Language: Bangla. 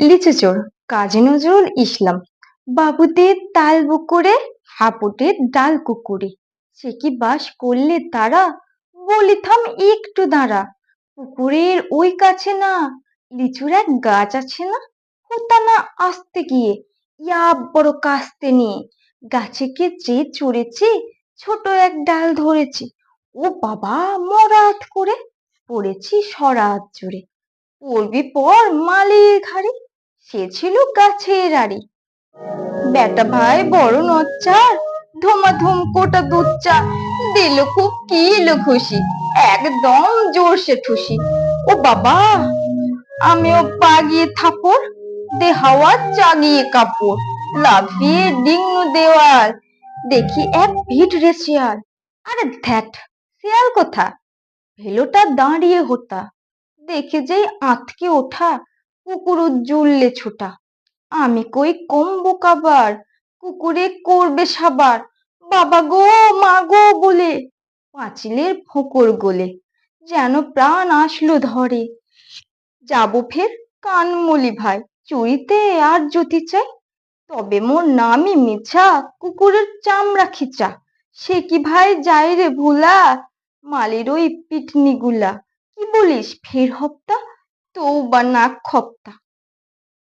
লিচুচোর কাজী নজরুল ইসলাম। বাবুতে তাল বুকুরে, হাপুটে ডাল কুকুরে, সে কি বাস করলে তারা, বলিথাম একটু দাঁড়া। পুকুরের ওই কাছে না লিচুর এক গাছ আছে না, হোতা না আসতে গিয়ে ইয়া বড় কাস্তে নিয়ে গাছে কে যে চড়েছে, ছোট এক ডাল ধরেছে। ও বাবা, মরাত করে পড়েছি সরাত জোরে, পড়বি পর মালির ঘাড়ে, সে ছিল গাছের আড়ি। বেটা ভাই বড় নচ্চার, ধুমাধুম কোটা দুধ চা, দিল খুব কি এলো খুশি, একদম জোরসে ঠুসি। ও বাবা, আমিও পাগিয়ে থাপড়, দে হাওয়া জাগিয়ে কাপড়, লাফিয়ে ডিঙ্গু দেওয়াল, দেখি এক ভিট রে শিয়াল। আরে ধ্যাট, শিয়াল কোথা, ভেলোটা দাঁড়িয়ে হোতা, দেখে যেই আঁতকে ওঠা, কুকুর জুললে ছোটা। আমি কই কম বোকাবার, কুকুরে করবে সাবার, বাবা গো মা গো বলে পাঁচিলের ফোঁকর গলে যেন প্রাণ আসলো ধরে। যাবো ফের কানমুলি ভাই, চুরিতে আর যদি চাই, তবে মোর নামই মিছা, কুকুরের চামড়া খিচা। সে কি ভাই যাই রে ভুলা, মালির ওই পিটনি গুলা। কি বলিস ফের হপ্তা, তৌবা নাক খপ্তা।